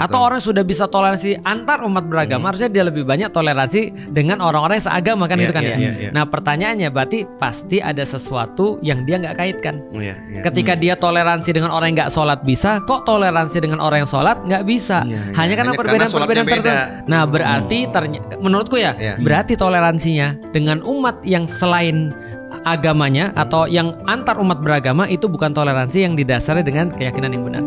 Atau orang sudah bisa toleransi antar umat beragama, harusnya dia lebih banyak toleransi dengan orang-orang yang seagama kan itu kan ya. Nah pertanyaannya berarti pasti ada sesuatu yang dia nggak kaitkan. Ketika dia toleransi dengan orang yang nggak sholat bisa, kok toleransi dengan orang yang sholat nggak bisa? Hanya karena perbedaan-perbedaan tertentu. Nah berarti menurutku ya, berarti toleransinya dengan umat yang selain agamanya atau yang antar umat beragama itu bukan toleransi yang didasari dengan keyakinan yang benar.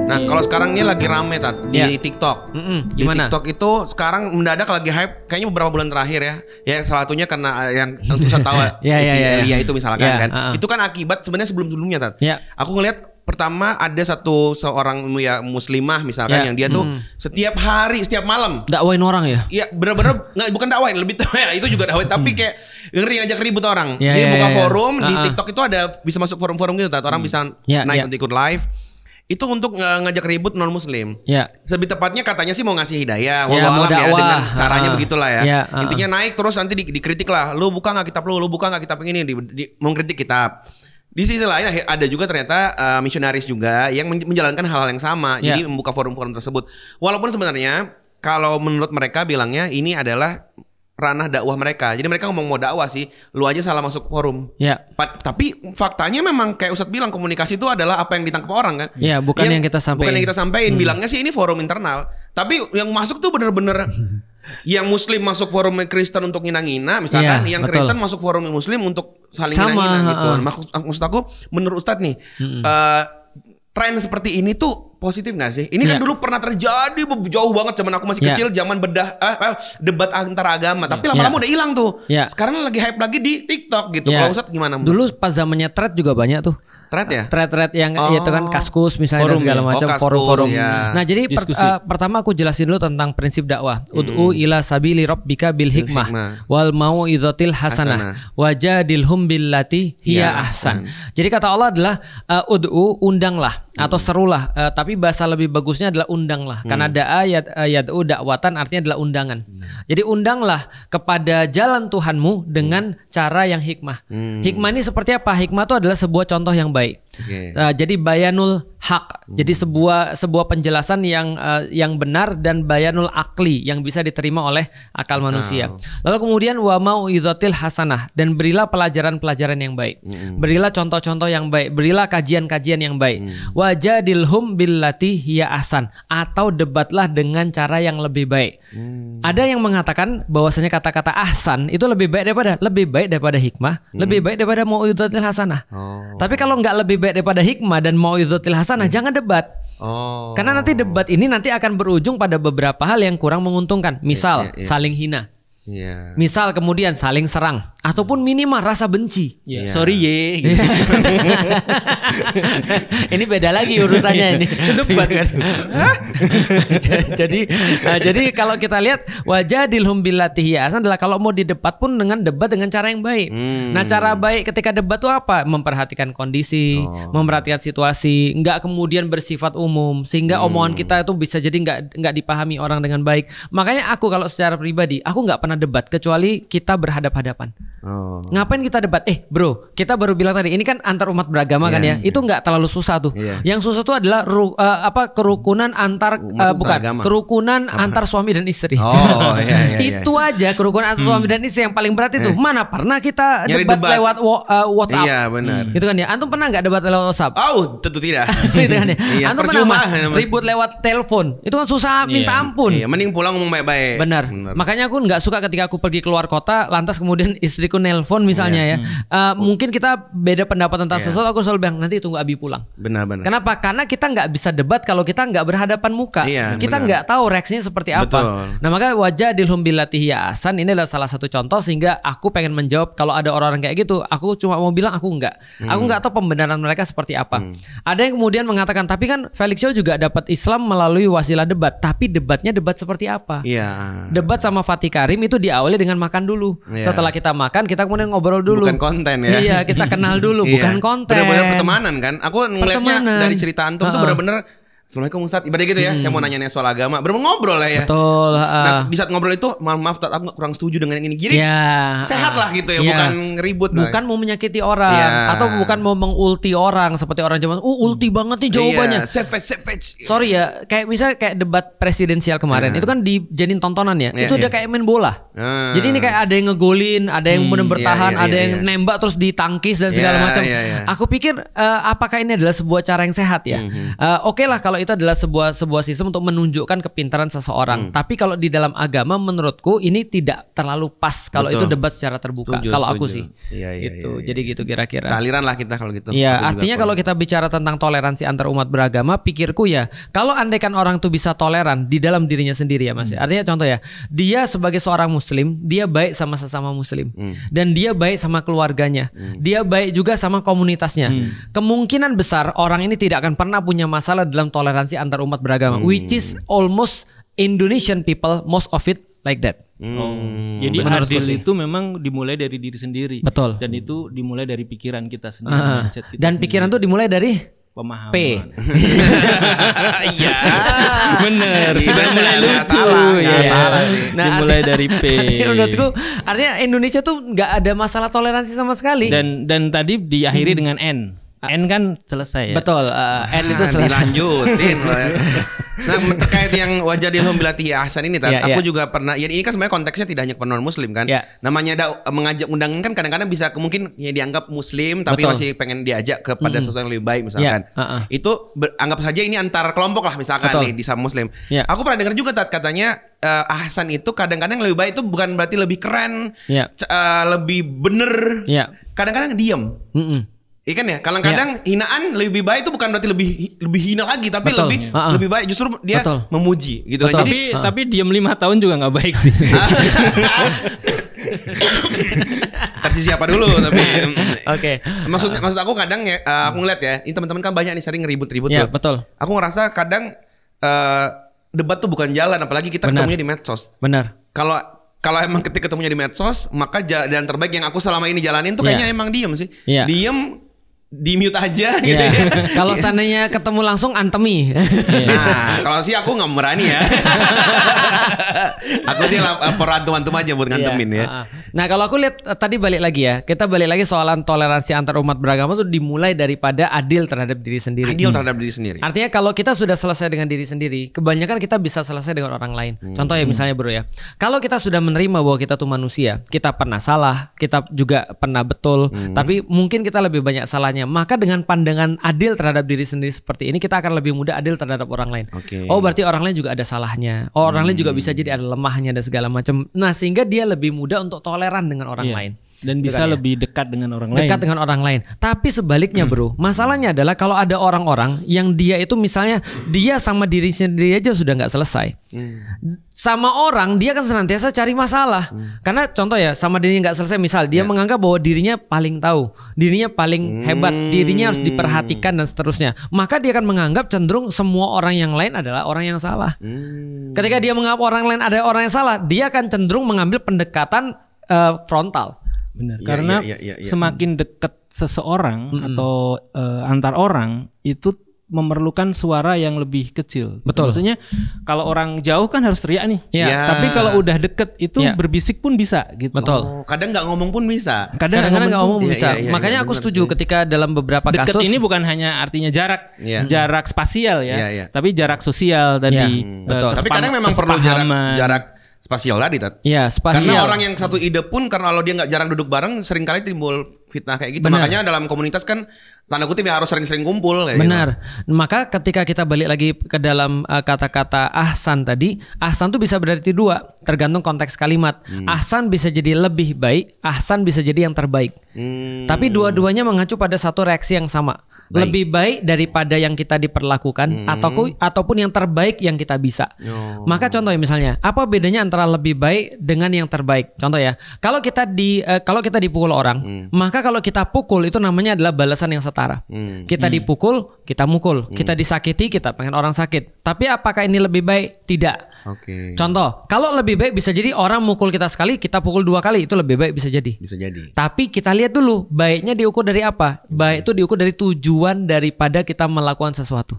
Nah kalau sekarang ini lagi rame di TikTok. Di TikTok itu sekarang mendadak lagi hype kayaknya beberapa bulan terakhir ya. Ya salah satunya karena yang Ustaz tahu si Elia itu misalkan kan. Itu kan akibat sebenarnya sebelum-sebelumnya Tat. Aku ngelihat pertama ada seorang muslimah misalkan yang dia tuh setiap hari setiap malam dakwain orang ya. Iya bener-bener bukan dakwain lebih ya itu juga dakwain tapi kayak ngajak ribut orang. Jadi buka forum di TikTok itu ada bisa masuk forum-forum gitu Tat. Orang bisa naik untuk ikut live. Itu untuk ngajak ribut non muslim. Lebih tepatnya katanya sih mau ngasih hidayah, wallahualam ya dengan caranya begitulah ya. Intinya naik terus nanti dikritik lah. Lu buka nggak kitab lu buka nggak kitab ini mengkritik kitab. Di sisi lain ada juga ternyata misionaris juga yang menjalankan hal-hal yang sama. Jadi membuka forum-forum tersebut. Walaupun sebenarnya kalau menurut mereka bilangnya ini adalah ranah dakwah mereka. Jadi mereka ngomong mau dakwah sih, lu aja salah masuk forum. Tapi faktanya memang kayak Ustadz bilang komunikasi itu adalah apa yang ditangkap orang kan. Bukan yang kita sampaikan. Bukan yang kita sampaikan. Bilangnya sih ini forum internal. Tapi yang masuk tuh bener-bener yang muslim masuk forum Kristen untuk ngina-ngina misalkan, yang Kristen masuk forum muslim untuk saling ngina-ngina gitu. Maksud aku menurut Ustadz nih, tren seperti ini tuh positif gak sih? Ini kan dulu pernah terjadi jauh banget zaman aku masih kecil, zaman debat antar agama. Tapi lama-lama udah hilang tuh. Sekarang lagi hype lagi di TikTok gitu. Kalau Ustadz gimana? Dulu pas zamannya thread juga banyak tuh. Thread ya? Thread yang itu kan Kaskus misalnya dan segala macam forum-forum. Nah jadi pertama aku jelasin dulu tentang prinsip dakwah. Ud'u ila sabili rabbika bil hikmah wal mau'izatil hasanah wajadilhum billati hiya ahsan. Jadi kata Allah adalah ud'u, undanglah atau serulah. Tapi bahasa lebih bagusnya adalah undanglah. Karena yad'u dakwatan artinya adalah undangan. Jadi undanglah kepada jalan Tuhanmu dengan cara yang hikmah. Hikmah ini seperti apa? Hikmah itu adalah sebuah contoh yang baik. Jadi bayanul hak. Jadi sebuah penjelasan yang benar dan bayanul akli yang bisa diterima oleh akal manusia. Lalu kemudian wa mau'izatil hasanah, dan berilah pelajaran-pelajaran yang baik. Berilah contoh-contoh yang baik, berilah kajian-kajian yang baik. Wajadilhum billati hiya ahsan, atau debatlah dengan cara yang lebih baik. Ada yang mengatakan bahwasanya kata-kata ahsan itu lebih baik daripada hikmah, lebih baik daripada mau'izatil hasanah. Tapi kalau nggak lebih baik daripada hikmah dan mau'izatil hasanah, jangan debat. Karena nanti debat ini nanti akan berujung pada beberapa hal yang kurang menguntungkan. Misal saling hina. Misal kemudian saling serang, ataupun minimal rasa benci. Sorry gitu. Ini beda lagi urusannya ini. Jadi kalau kita lihat wajadilhum billati hiya ahsan adalah kalau mau didebat pun dengan debat dengan cara yang baik. Nah cara baik ketika debat itu apa? Memperhatikan kondisi, memperhatikan situasi, nggak kemudian bersifat umum sehingga omongan kita itu bisa jadi nggak dipahami orang dengan baik. Makanya aku kalau secara pribadi aku nggak pernah debat kecuali kita berhadap-hadapan. Ngapain kita debat? Bro, kita baru bilang tadi ini kan antar umat beragama kan ya. Itu nggak terlalu susah tuh. Yang susah tuh adalah kerukunan antar kerukunan antar suami dan istri. Itu aja kerukunan antar suami dan istri yang paling berat itu. Mana pernah kita debat lewat WhatsApp? Iya benar. Gitu kan ya. Antum pernah nggak debat lewat WhatsApp? Tentu tidak. Gitu kan ya. Antum pernah ribut lewat telepon? Itu kan susah minta ampun. Mending pulang ngomong baik-baik. Benar. Makanya aku nggak suka ketika aku pergi keluar kota lantas kemudian istriku nelpon misalnya ya. Mungkin kita beda pendapat tentang sesuatu, aku selalu bilang nanti tunggu Abi pulang. Benar-benar. Kenapa? Karena kita nggak bisa debat kalau kita nggak berhadapan muka. Kita nggak tahu reaksinya seperti apa. Nah maka wajadilhum billati hiya ahsan ini adalah salah satu contoh sehingga aku pengen menjawab kalau ada orang kayak gitu. Aku cuma mau bilang aku nggak. Aku nggak tahu pembenaran mereka seperti apa. Ada yang kemudian mengatakan tapi kan Felix Show juga dapat Islam melalui wasilah debat. Tapi debatnya debat seperti apa? Debat sama Fatih Karim itu diawali dengan makan dulu. Setelah kita makan, kita kemudian ngobrol dulu. Bukan konten ya. Kita kenal dulu, bukan konten. Benar-benar pertemanan kan. Aku ngelihatnya dari cerita antum tuh benar-benar Assalamualaikum Ustaz, ibadah gitu ya. Saya mau nanya soal agama, ngobrol lah ya. Betul. Nah, di saat ngobrol itu, maaf aku kurang setuju dengan yang ini. Jadi sehat lah gitu ya, bukan ribut. Bukan mau menyakiti orang atau bukan mau mengulti orang seperti orang zaman. Ulti banget nih jawabannya. Savage. Sorry ya, kayak misalnya kayak debat presidensial kemarin itu kan dijadiin tontonan ya. Itu udah kayak main bola. Jadi ini kayak ada yang ngegolin, ada yang benar bertahan, ada yang nembak terus ditangkis dan segala macam. Aku pikir apakah ini adalah sebuah cara yang sehat ya? Oke lah kalau itu adalah sebuah sistem untuk menunjukkan kepintaran seseorang. Tapi kalau di dalam agama menurutku ini tidak terlalu pas kalau itu debat secara terbuka. Kalau aku sih. Gitu. Jadi gitu kira-kira. Saliran lah kita kalau gitu. Iya, artinya kalau kita bicara tentang toleransi antar umat beragama, pikirku ya, kalau andaikan orang tuh bisa toleran di dalam dirinya sendiri ya Mas. Artinya contoh ya, dia sebagai seorang muslim, dia baik sama sesama muslim. Dan dia baik sama keluarganya. Dia baik juga sama komunitasnya. Kemungkinan besar orang ini tidak akan pernah punya masalah dalam toleransi antar umat beragama, which is almost Indonesian people, most of it like that. Jadi adil itu memang dimulai dari diri sendiri. Betul. Dan itu dimulai dari pikiran kita sendiri. Mindset kita dan pikiran itu dimulai dari pemahaman. P. Iya. Bener. Sudah mulai lucu. Dimulai dari P. Menurutku artinya Indonesia tuh nggak ada masalah toleransi sama sekali. Dan tadi diakhiri dengan N. N kan selesai ya. Betul, N itu selesai. Dilanjutin. Nah, terkait yang wajadilhum billati ahsan ini, aku juga pernah. Ya ini kan sebenarnya konteksnya tidak hanya non muslim kan. Namanya mengajak undangan kan kadang-kadang bisa mungkin ya dianggap muslim tapi masih pengen diajak kepada sesuatu yang lebih baik misalkan. Itu anggap saja ini antar kelompok lah misalkan nih di sama muslim. Aku pernah dengar juga katanya ahsan itu kadang-kadang lebih baik itu bukan berarti lebih keren, lebih bener. Kadang-kadang diam. Iya kan ya, kadang-kadang hinaan lebih baik itu bukan berarti lebih hina lagi, tapi lebih baik justru dia memuji gitu kan. Tapi diam 5 tahun juga nggak baik sih. Versi siapa dulu tapi. Oke. Maksud aku kadang ya, aku ngeliat ya, ini teman-teman kan banyak nih sering ribut-ribut tuh. Betul. Aku ngerasa kadang debat tuh bukan jalan, apalagi kita ketemunya di medsos. Benar. Kalau emang ketika ketemunya di medsos, maka jalan terbaik yang aku selama ini jalanin tuh kayaknya emang diem sih. Diem, di mute aja gitu ya. Kalau seandainya ketemu langsung antemi. Nah, kalau sih aku nggak berani ya. Aku sih lapor antum-antum aja buat ngantemin ya. Nah, kalau aku lihat tadi balik lagi ya. Kita balik lagi soalan toleransi antar umat beragama itu dimulai daripada adil terhadap diri sendiri. Adil terhadap diri sendiri. Artinya kalau kita sudah selesai dengan diri sendiri, kebanyakan kita bisa selesai dengan orang lain. Contoh ya misalnya bro ya. Kalau kita sudah menerima bahwa kita tuh manusia, kita pernah salah, kita juga pernah betul, tapi mungkin kita lebih banyak salahnya. Maka dengan pandangan adil terhadap diri sendiri seperti ini, kita akan lebih mudah adil terhadap orang lain. Oh berarti orang lain juga ada salahnya. Oh orang lain juga bisa jadi ada lemahnya dan segala macam. Nah sehingga dia lebih mudah untuk toleran dengan orang lain. Dan bisa lebih dekat dengan orang lain. Dekat dengan orang lain. Tapi sebaliknya bro, masalahnya adalah kalau ada orang-orang yang dia itu misalnya dia sama diri sendiri aja sudah nggak selesai. Sama orang dia kan senantiasa cari masalah. Karena contoh ya, sama dirinya nggak selesai, misal dia menganggap bahwa dirinya paling tahu, dirinya paling hebat, dirinya harus diperhatikan dan seterusnya. Maka dia akan menganggap cenderung semua orang yang lain adalah orang yang salah. Ketika dia menganggap orang lain ada orang yang salah, dia akan cenderung mengambil pendekatan frontal. Benar. Karena semakin dekat seseorang atau antar orang itu memerlukan suara yang lebih kecil. Betul. Maksudnya kalau orang jauh kan harus teriak nih. Tapi kalau udah deket itu berbisik pun bisa gitu. Betul. Kadang nggak ngomong pun bisa. Kadang-kadang nggak ngomong pun bisa. Makanya aku setuju ketika dalam beberapa deket kasus ini bukan hanya artinya jarak, jarak spasial ya, tapi jarak sosial tadi. Betul. Tapi kadang memang perlu jarak spasial tadi, Tat. Iya, spasial. Karena orang yang satu ide pun karena kalau dia nggak jarang duduk bareng, seringkali timbul fitnah kayak gitu. Makanya dalam komunitas kan tanda kutip ya harus sering-sering kumpul kayak Benar. Gitu. Maka ketika kita balik lagi ke dalam kata-kata ahsan tadi, ahsan tuh bisa berarti dua, tergantung konteks kalimat. Ahsan bisa jadi lebih baik, ahsan bisa jadi yang terbaik. Tapi dua-duanya mengacu pada satu reaksi yang sama. Lebih baik daripada yang kita diperlakukan ataupun yang terbaik yang kita bisa. Maka contoh ya misalnya, apa bedanya antara lebih baik dengan yang terbaik? Contoh ya, kalau kita dipukul orang, maka kalau kita pukul itu namanya adalah balasan yang setara. Kita dipukul, kita mukul. Kita disakiti, kita pengen orang sakit. Tapi apakah ini lebih baik? Tidak. Contoh, kalau lebih baik bisa jadi orang mukul kita sekali, kita pukul 2 kali, itu lebih baik bisa jadi. Bisa jadi. Tapi kita lihat dulu, baiknya diukur dari apa? Baik itu diukur dari tujuan tujuan daripada kita melakukan sesuatu.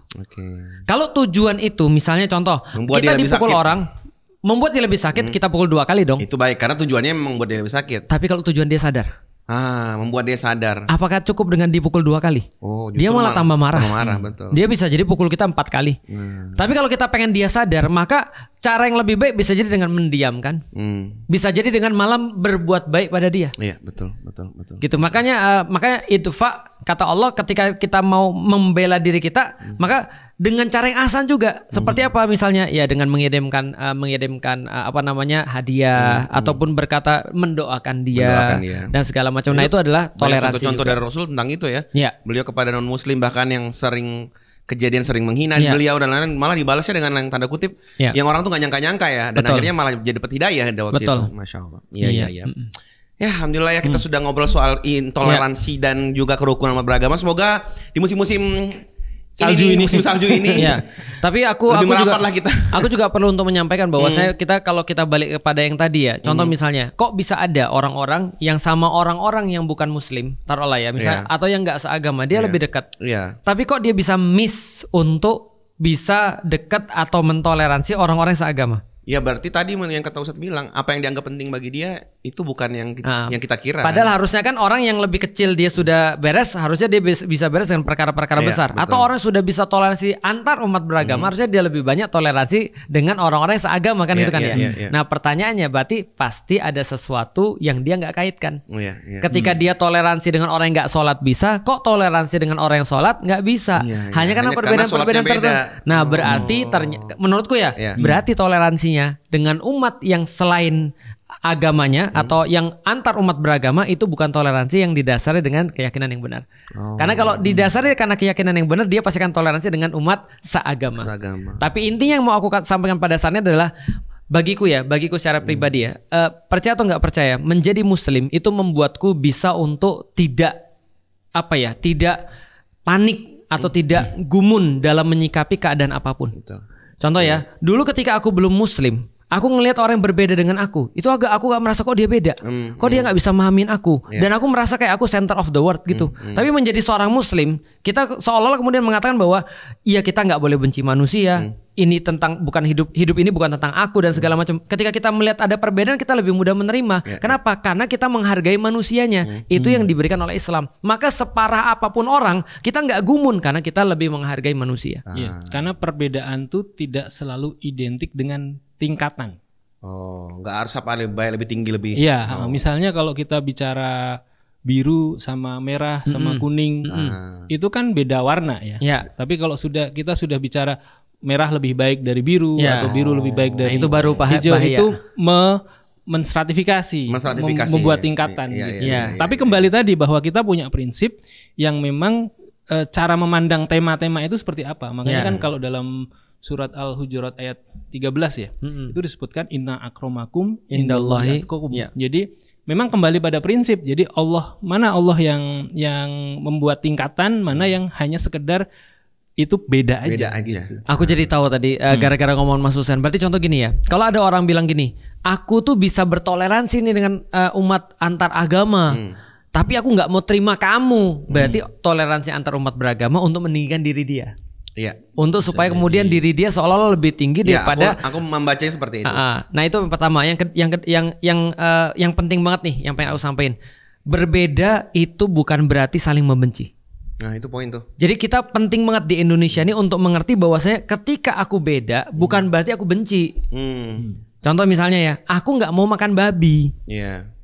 Kalau tujuan itu misalnya contoh membuat kita dipukul orang, membuat dia lebih sakit, kita pukul 2 kali dong. Itu baik karena tujuannya membuat dia lebih sakit. Tapi kalau tujuan dia sadar, membuat dia sadar. Apakah cukup dengan dipukul 2 kali? Dia malah tambah marah. Betul. Dia bisa jadi pukul kita 4 kali. Tapi kalau kita pengen dia sadar, maka cara yang lebih baik bisa jadi dengan mendiamkan. Bisa jadi dengan malah berbuat baik pada dia. Iya, betul. Gitu. Makanya itu kata Allah ketika kita mau membela diri kita, maka dengan cara yang ahsan juga. Seperti apa misalnya? Ya dengan mengirimkan hadiah ataupun berkata mendoakan dia dan segala macam. Nah, itu adalah toleransi. Contoh dari Rasul tentang itu ya. Beliau kepada non muslim bahkan yang sering menghina beliau dan lain-lain malah dibalasnya dengan yang tanda kutip yang orang tuh gak nyangka-nyangka ya dan akhirnya malah jadi dapat hidayah waktu itu. Masya Allah. Iya. Ya alhamdulillah ya kita sudah ngobrol soal intoleransi dan juga kerukunan beragama. Semoga di musim-musim musim salju ini. Tapi aku juga perlu untuk menyampaikan bahwa kalau kita balik kepada yang tadi ya. Contoh misalnya, kok bisa ada orang-orang yang sama orang-orang yang bukan muslim, taruhlah ya, misalnya atau yang enggak seagama, dia lebih dekat. Tapi kok dia bisa miss untuk bisa dekat atau mentoleransi orang-orang yang seagama? Ya berarti tadi yang kata Ustadz bilang, apa yang dianggap penting bagi dia itu bukan yang kita kira. Padahal harusnya kan orang yang lebih kecil dia sudah beres, harusnya dia bisa beres dengan perkara-perkara besar. Betul. Atau orang sudah bisa toleransi antar umat beragama, harusnya dia lebih banyak toleransi dengan orang-orang yang seagama kan itu kan ya. Nah pertanyaannya berarti pasti ada sesuatu yang dia nggak kaitkan. Ketika dia toleransi dengan orang yang nggak sholat bisa, kok toleransi dengan orang yang sholat nggak bisa? Hanya karena perbedaan tertentu. Nah berarti menurutku berarti toleransinya dengan umat yang selain agamanya atau yang antar umat beragama itu bukan toleransi yang didasari dengan keyakinan yang benar. Karena kalau didasari karena keyakinan yang benar, dia pasti akan toleransi dengan umat seagama. Tapi intinya yang mau aku sampaikan pada dasarnya adalah bagiku secara pribadi percaya atau nggak percaya, menjadi muslim itu membuatku bisa untuk tidak panik atau tidak gumun dalam menyikapi keadaan apapun. Contoh ya, dulu ketika aku belum muslim, aku ngelihat orang yang berbeda dengan aku, itu aku gak merasa kok dia beda, kok dia gak bisa memahamin aku, dan aku merasa kayak aku center of the world gitu. Tapi menjadi seorang muslim, kita seolah-olah kemudian mengatakan bahwa iya kita gak boleh benci manusia, ini tentang bukan hidup ini bukan tentang aku dan segala macam. Ketika kita melihat ada perbedaan, kita lebih mudah menerima. Kenapa? Karena kita menghargai manusianya. Itu yang diberikan oleh Islam. Maka separah apapun orang, kita nggak gumun karena kita lebih menghargai manusia. Karena perbedaan itu tidak selalu identik dengan tingkatan. Nggak harus apa lebih tinggi lebih. Misalnya kalau kita bicara biru sama merah sama kuning, itu kan beda warna ya. Tapi kalau kita sudah bicara merah lebih baik dari biru atau biru lebih baik dari itu baru hijau, itu menstratifikasi, membuat tingkatan. Tapi kembali tadi bahwa kita punya prinsip yang memang cara memandang tema-tema itu seperti apa. Makanya kan kalau dalam surat Al-Hujurat ayat 13 itu disebutkan inna akramakum indallahi atqakum. Jadi memang kembali pada prinsip. Jadi mana Allah yang membuat tingkatan, mana yang hanya sekedar itu beda aja. Aku jadi tahu tadi gara-gara ngomong Mas Husain. Berarti contoh gini ya. Kalau ada orang bilang gini, aku tuh bisa bertoleransi nih dengan umat antar agama. Tapi aku nggak mau terima kamu. Berarti toleransi antar umat beragama untuk meninggikan diri dia. Untuk supaya kemudian diri dia seolah-olah lebih tinggi daripada. Aku membacanya seperti itu. Nah itu yang pertama. Yang penting banget nih, yang pengen aku sampaikan. Berbeda itu bukan berarti saling membenci. Nah itu poin tuh. Jadi kita penting banget di Indonesia ini untuk mengerti bahwasanya ketika aku beda bukan berarti aku benci. Contoh misalnya ya, aku nggak mau makan babi.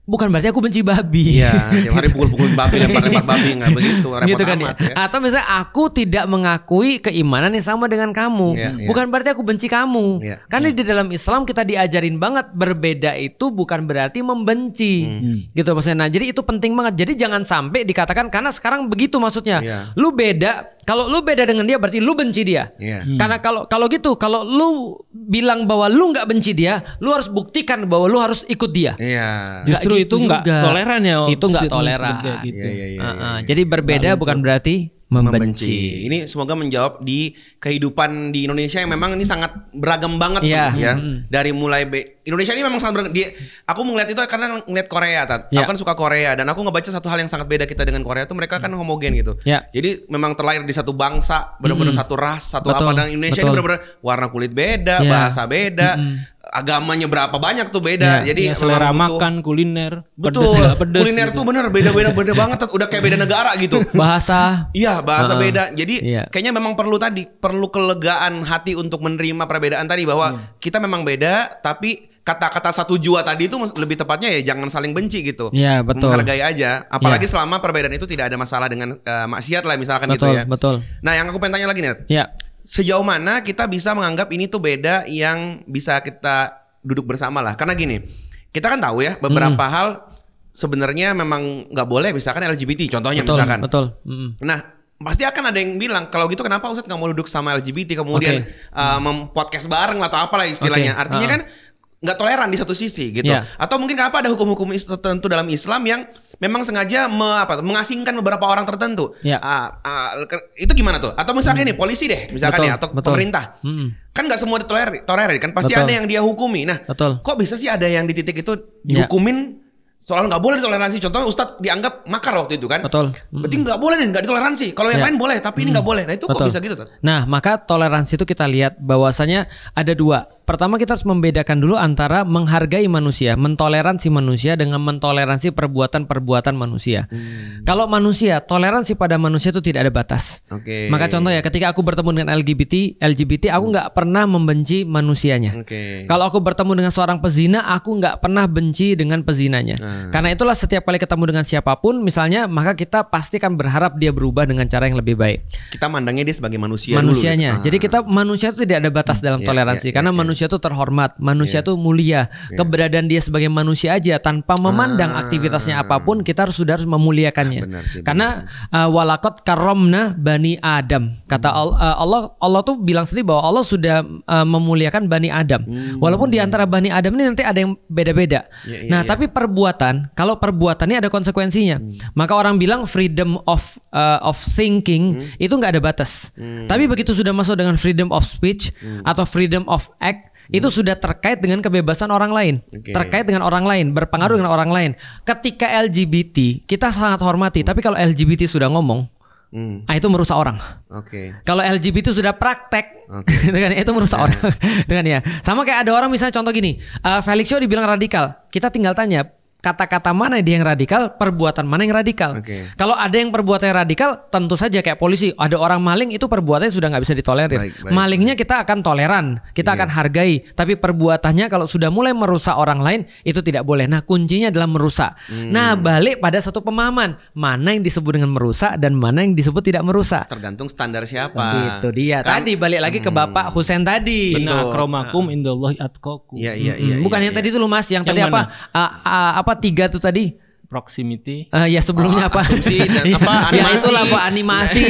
Bukan berarti aku benci babi. Tiap hari pukul-pukul babi, lempar-lempar babi, nggak begitu. Gitu kan ya. Atau misalnya aku tidak mengakui keimanan yang sama dengan kamu. Bukan berarti aku benci kamu. Karena di dalam Islam kita diajarin banget berbeda itu bukan berarti membenci. Gitu maksudnya. Nah, jadi itu penting banget. Jadi jangan sampai dikatakan karena sekarang begitu maksudnya. Lu beda. Kalau lu beda dengan dia berarti lu benci dia. Karena kalau gitu, kalau lu bilang bahwa lu nggak benci dia, lu harus buktikan bahwa lu harus ikut dia. Justru itu nggak toleran ya. Itu nggak toleran. Jadi berbeda bukan berarti membenci. Ini semoga menjawab di kehidupan di Indonesia yang memang ini sangat beragam banget ya. Dari mulai Indonesia ini memang sangat aku melihat itu karena ngeliat Korea, Tat. Aku kan suka Korea dan aku ngebaca satu hal yang sangat beda kita dengan Korea tuh, mereka kan homogen gitu. Jadi memang terlahir di satu bangsa, benar-benar satu ras, satu apa. Dan Indonesia ini benar-benar warna kulit beda, bahasa beda, agamanya berapa banyak tuh beda. Jadi selera makan, kuliner, betul. Pedes, kuliner gitu. Tuh bener beda banget. Udah kayak beda negara gitu. Bahasa. Iya, bahasa beda. Jadi kayaknya memang perlu kelegaan hati untuk menerima perbedaan tadi, bahwa kita memang beda, tapi kata-kata satu jua tadi itu lebih tepatnya ya jangan saling benci gitu. Iya, betul. Menghargai aja. Apalagi selama perbedaan itu tidak ada masalah dengan maksiat lah misalkan gitu ya. Betul. Nah, yang aku pengen tanya lagi nih. Iya. Sejauh mana kita bisa menganggap ini tuh beda yang bisa kita duduk bersama lah. Karena gini, kita kan tahu ya beberapa hal sebenarnya memang nggak boleh, misalkan LGBT contohnya misalkan. Betul. Nah, pasti akan ada yang bilang kalau gitu kenapa Ustadz nggak mau duduk sama LGBT kemudian podcast bareng atau apalah istilahnya. Artinya kan nggak toleran di satu sisi gitu. Atau mungkin kenapa ada hukum-hukum tertentu dalam Islam yang memang sengaja mengasingkan beberapa orang tertentu. Itu gimana tuh? Atau misalnya nih polisi deh misalkan atau pemerintah. Kan nggak semua ditolerir kan, pasti ada yang dia hukumi. Nah, kok bisa sih ada yang di titik itu dihukumin soal nggak boleh ditoleransi? Contohnya Ustadz dianggap makar waktu itu kan. Berarti nggak boleh nih, nggak ditoleransi. Kalau yang lain boleh, tapi ini nggak boleh. Nah itu kok bisa gitu tuh? Nah, maka toleransi itu kita lihat bahwasanya ada dua. Pertama, kita harus membedakan dulu antara menghargai manusia, mentoleransi manusia dengan mentoleransi perbuatan-perbuatan manusia. Kalau manusia, toleransi pada manusia itu tidak ada batas. Maka contoh ya, ketika aku bertemu dengan LGBT aku nggak pernah membenci manusianya. Kalau aku bertemu dengan seorang pezina, aku nggak pernah benci dengan pezinanya. Karena itulah setiap kali ketemu dengan siapapun misalnya, maka kita pasti kan berharap dia berubah dengan cara yang lebih baik. Kita mandangnya dia sebagai manusianya dulu. Jadi kita manusia itu tidak ada batas dalam toleransi. Karena manusia itu terhormat, manusia itu mulia. Keberadaan dia sebagai manusia aja tanpa memandang aktivitasnya apapun, kita harus memuliakannya. Karena walaqad karramna bani Adam. Kata Allah tuh bilang sendiri bahwa Allah sudah memuliakan bani Adam. Walaupun di antara bani Adam ini nanti ada yang beda-beda. Tapi kalau perbuatannya ada konsekuensinya, maka orang bilang freedom of thinking itu nggak ada batas. Tapi begitu sudah masuk dengan freedom of speech atau freedom of act, itu sudah terkait dengan kebebasan orang lain, terkait dengan orang lain, berpengaruh dengan orang lain. Ketika LGBT kita sangat hormati, tapi kalau LGBT sudah ngomong, itu merusak orang. Kalau LGBT sudah praktek, itu merusak orang. Sama kayak ada orang misalnya contoh gini, Felix Show dibilang radikal, kita tinggal tanya kata-kata mana dia yang radikal, perbuatan mana yang radikal. Kalau ada yang perbuatannya radikal, tentu saja kayak polisi, ada orang maling itu perbuatannya sudah nggak bisa ditolerir. Malingnya kita akan toleran, kita akan hargai, tapi perbuatannya kalau sudah mulai merusak orang lain itu tidak boleh. Nah, kuncinya adalah merusak. Nah, balik pada satu pemahaman, mana yang disebut dengan merusak dan mana yang disebut tidak merusak. Tergantung standar siapa. Itu dia. Kan? Tadi balik lagi ke Bapak Husain tadi. Inna akramakum indallahi atqakum. Bukan yang tadi itu lu Mas, yang tadi apa 3 tuh tadi? Proximity. Ya sebelumnya apa? Asumsi dan apa? Animasi. Ya itulah Pak, animasi.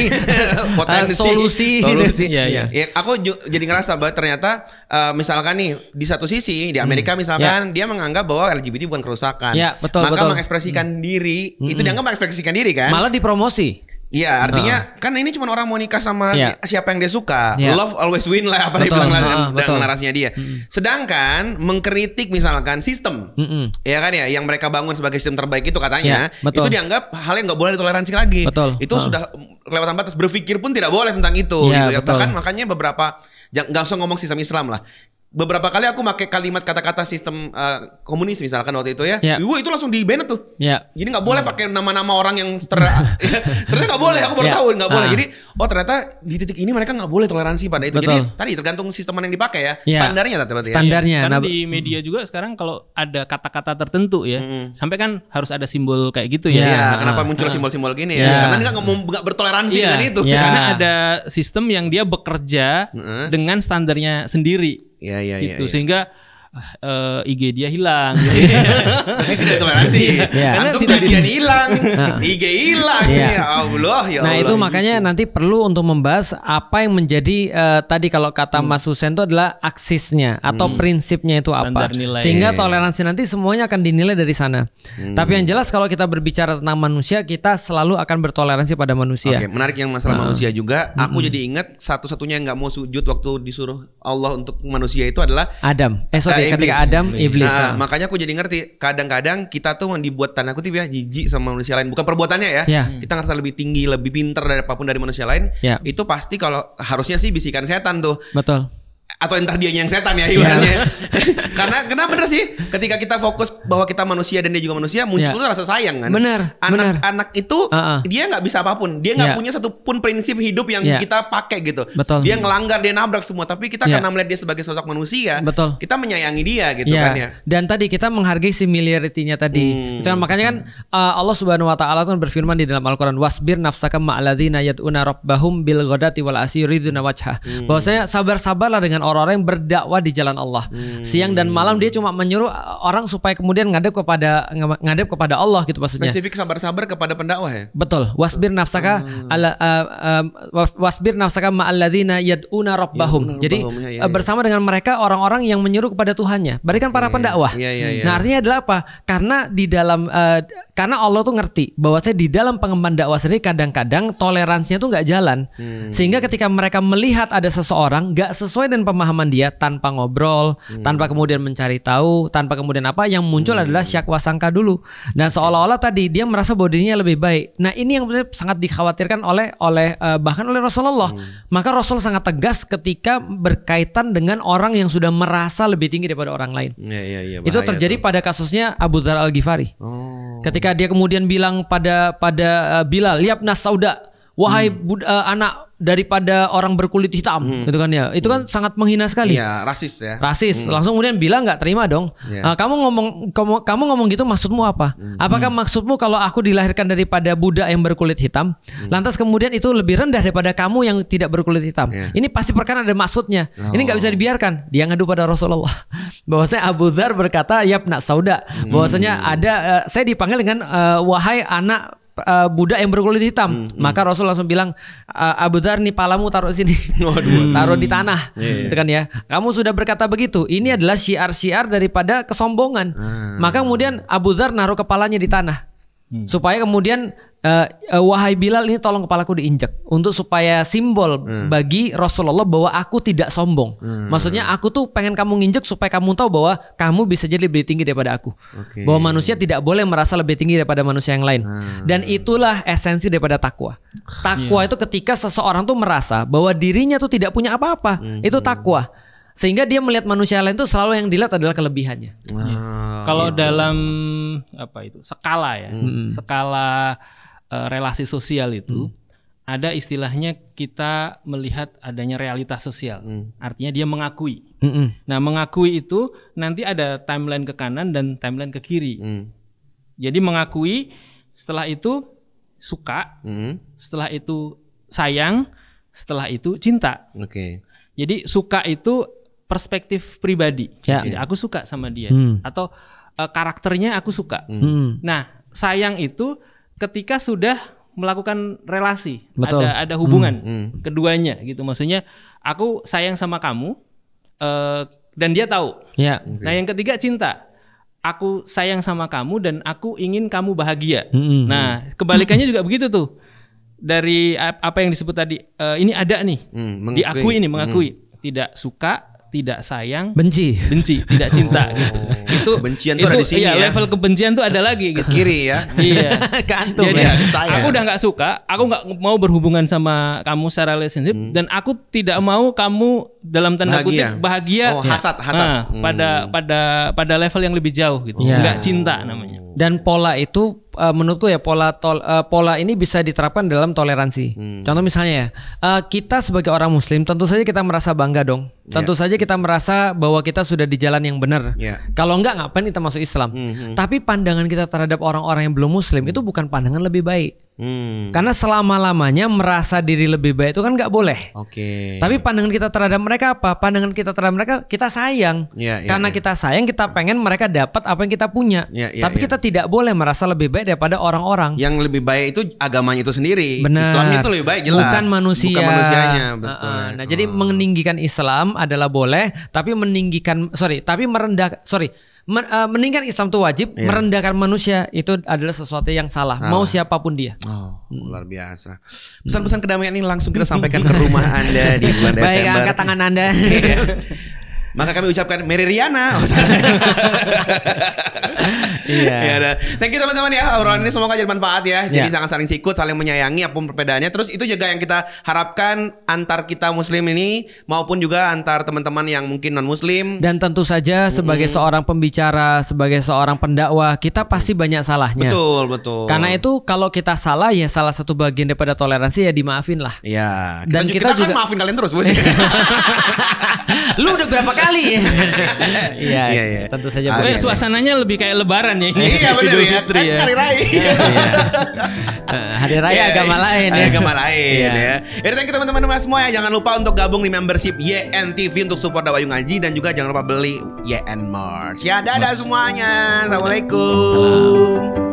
Potensi. Solusi. Ya, aku jadi ngerasa bahwa ternyata misalkan nih di satu sisi di Amerika misalkan dia menganggap bahwa LGBT bukan kerusakan. Maka mengekspresikan diri itu dianggap mengekspresikan diri kan? Malah dipromosi. Iya, artinya kan ini cuma orang mau nikah sama siapa yang dia suka. Love always win lah, apa dia bilang dengan narasinya dia. Sedangkan mengkritik misalkan sistem, ya kan ya, yang mereka bangun sebagai sistem terbaik itu katanya, itu dianggap hal yang nggak boleh ditoleransi lagi. Itu sudah kelewatan batas, berpikir pun tidak boleh tentang itu. Gitu ya. Bahkan makanya beberapa, nggak usah ngomong sistem Islam lah. Beberapa kali aku pakai kalimat kata-kata sistem komunis misalkan waktu itu ya. Itu langsung di-ban tuh. Jadi nggak boleh pakai nama-nama orang yang ternyata nggak boleh. Aku baru tahu nggak boleh. Jadi ternyata di titik ini mereka nggak boleh toleransi pada itu. Jadi tadi tergantung sistem yang dipakai ya. Standarnya berarti. Standarnya. Karena di media juga sekarang kalau ada kata-kata tertentu ya, sampai kan harus ada simbol kayak gitu ya. Kenapa muncul simbol-simbol gini ya? Karena dia nggak bertoleransi dengan itu. Karena ada sistem yang dia bekerja dengan standarnya sendiri. Gitu sehingga IG dia hilang. Jadi tidak toleransi. Antum gajian hilang, IG hilang. Ya Allah. Nah itu makanya nanti perlu untuk membahas apa yang menjadi tadi kalau kata Mas Husain itu adalah aksisnya atau prinsipnya itu standar apa. Nilai. Sehingga toleransi nanti semuanya akan dinilai dari sana. Tapi yang jelas kalau kita berbicara tentang manusia, kita selalu akan bertoleransi pada manusia. Menarik yang masalah manusia juga. Aku jadi ingat satu-satunya yang nggak mau sujud waktu disuruh Allah untuk manusia itu adalah Adam. ketika Adam, iblis. Nah, makanya aku jadi ngerti. Kadang-kadang kita tuh dibuat tanda kutip ya jijik sama manusia lain. Bukan perbuatannya ya. Kita ngerasa lebih tinggi, lebih pintar dari apapun dari manusia lain. Itu pasti kalau harusnya sih bisikan setan tuh. Betul. Atau entar dianya yang setan ya ibaratnya. Karena bener sih ketika kita fokus bahwa kita manusia dan dia juga manusia, muncul tuh rasa sayang kan. Anak itu dia nggak bisa apapun, dia nggak punya satupun prinsip hidup yang kita pakai gitu. Betul. Dia ngelanggar, dia nabrak semua, tapi kita karena melihat dia sebagai sosok manusia, kita menyayangi dia gitu kan ya. Dan tadi kita menghargai similarity-nya tadi. Itu kan, makanya kan Allah Subhanahu wa taala kan berfirman di dalam Al-Qur'an, wasbir nafsaka ma'alladzina yad'una rabbahum bil ghadati wal asyi yuriduna wajha. Bahwasanya sabar-sabarlah dengan orang-orang yang berdakwah di jalan Allah. Siang dan malam dia cuma menyuruh orang supaya kemudian ngadep kepada Allah gitu maksudnya. Spesifik sabar-sabar kepada pendakwah ya. Betul. Wasbir nafsaka wasbir nafsaka ma'alladzina yad'una rabbahum. Jadi bersama dengan mereka orang-orang yang menyuruh kepada Tuhannya. Berarti kan para pendakwah. Nah, artinya adalah apa? Karena di dalam karena Allah tuh ngerti bahwasanya di dalam pengemban dakwah sendiri kadang-kadang toleransinya tuh nggak jalan. Sehingga ketika mereka melihat ada seseorang nggak sesuai dengan pemahaman dia, tanpa ngobrol, tanpa kemudian mencari tahu, tanpa kemudian apa, yang muncul adalah syakwa sangka dulu. Dan seolah-olah tadi dia merasa bahwa dirinya lebih baik. Nah, ini yang sangat dikhawatirkan oleh bahkan oleh Rasulullah. Maka Rasul sangat tegas ketika berkaitan dengan orang yang sudah merasa lebih tinggi daripada orang lain. Itu terjadi pada kasusnya Abu Dzar Al-Ghifari. Ketika dia kemudian bilang pada Bilal, "Yabna Sauda, wahai anak daripada orang berkulit hitam," gitu kan ya. Itu kan sangat menghina sekali. Iya, rasis ya. Rasis. Langsung kemudian bilang nggak terima dong. Kamu ngomong gitu maksudmu apa? Apakah maksudmu kalau aku dilahirkan daripada budak yang berkulit hitam, lantas kemudian itu lebih rendah daripada kamu yang tidak berkulit hitam? Ini pasti perkara ada maksudnya. Ini nggak bisa dibiarkan. Dia ngadu pada Rasulullah. Bahwasanya Abu Dzar berkata, "Yabna Sauda." Bahwasanya saya dipanggil dengan wahai anak budak yang berkulit hitam. Maka Rasul langsung bilang, "Abu Dzar, nih palamu taruh sini." Taruh di tanah. Gitu kan ya. Kamu sudah berkata begitu. Ini adalah syiar-syiar daripada kesombongan. Maka kemudian Abu Dzar naruh kepalanya di tanah. Supaya kemudian wahai Bilal, ini tolong kepalaku diinjak, untuk supaya simbol bagi Rasulullah bahwa aku tidak sombong. Maksudnya aku tuh pengen kamu nginjek supaya kamu tahu bahwa kamu bisa jadi lebih tinggi daripada aku. Bahwa manusia tidak boleh merasa lebih tinggi daripada manusia yang lain. Dan itulah esensi daripada takwa. Takwa itu ketika seseorang tuh merasa bahwa dirinya tuh tidak punya apa-apa. Itu takwa. Sehingga dia melihat manusia lain itu selalu yang dilihat adalah kelebihannya. Kalau dalam skala ya, skala relasi sosial itu ada istilahnya kita melihat adanya realitas sosial. Artinya dia mengakui. Nah, mengakui itu nanti ada timeline ke kanan dan timeline ke kiri. Jadi mengakui, setelah itu suka, setelah itu sayang, setelah itu cinta. Jadi suka itu perspektif pribadi. Jadi aku suka sama dia, atau karakternya aku suka. Nah, sayang itu ketika sudah melakukan relasi, ada hubungan keduanya gitu. Maksudnya aku sayang sama kamu dan dia tahu. Nah, yang ketiga cinta. Aku sayang sama kamu dan aku ingin kamu bahagia. Nah, kebalikannya juga begitu tuh. Dari apa yang disebut tadi, ini ada nih, diakui ini, mengakui. Tidak suka, tidak sayang, benci, tidak cinta gitu. Itu kebencian tuh ada di sini ya. Level kebencian tuh ada lagi gitu. Ke kiri ya. Ke antum. Jadi aku udah nggak suka, aku nggak mau berhubungan sama kamu secara relationship, dan aku tidak mau kamu dalam tanda kutip bahagia. Hasad. Pada level yang lebih jauh gitu. Nggak cinta namanya. Dan pola itu menurutku ya pola ini bisa diterapkan dalam toleransi. Contoh misalnya ya, kita sebagai orang Muslim tentu saja kita merasa bangga dong. Tentu saja kita merasa bahwa kita sudah di jalan yang benar. Kalau enggak, ngapain kita masuk Islam? Tapi pandangan kita terhadap orang-orang yang belum Muslim itu bukan pandangan lebih baik. Karena selama-lamanya merasa diri lebih baik itu kan nggak boleh. Tapi pandangan kita terhadap mereka apa? Pandangan kita terhadap mereka, kita sayang. Karena kita sayang, kita pengen mereka dapat apa yang kita punya. Tapi kita tidak boleh merasa lebih baik daripada orang-orang. Yang lebih baik itu agamanya itu sendiri. Benar. Islam itu lebih baik, jelas. Bukan manusia. Bukan manusianya, betul. Nah, jadi meninggikan Islam adalah boleh, tapi meninggikan meninggikan Islam itu wajib, merendahkan manusia itu adalah sesuatu yang salah. Mau siapapun dia. Luar biasa. Pesan-pesan kedamaian ini langsung kita sampaikan ke rumah Anda di bulan Desember. Baik, angkat tangan Anda. Maka kami ucapkan Mary Riana. Iya. Ya, thank you teman-teman ya. Obrolan ini semoga jadi manfaat ya. Jadi sangat saling sikut, saling menyayangi apapun perbedaannya. Terus itu juga yang kita harapkan antar kita muslim ini maupun juga antar teman-teman yang mungkin non muslim. Dan tentu saja sebagai seorang pembicara, sebagai seorang pendakwah, kita pasti banyak salahnya. Betul. Karena itu kalau kita salah ya salah satu bagian daripada toleransi ya dimaafin lah. Iya. Dan kita juga kan maafin kalian terus, Bos. Lu udah berapa kali? Iya. Tentu saja. Suasananya lebih kayak lebaran ya. Iya benar ya. Hari raya. Hari raya agama lain ya. Agama lain ya. Jadi thank you teman-teman semua ya. Jangan lupa untuk gabung di membership YN TV untuk support Dakwah Ngaji dan juga jangan lupa beli YN Merch. Ya dadah semuanya. Assalamualaikum.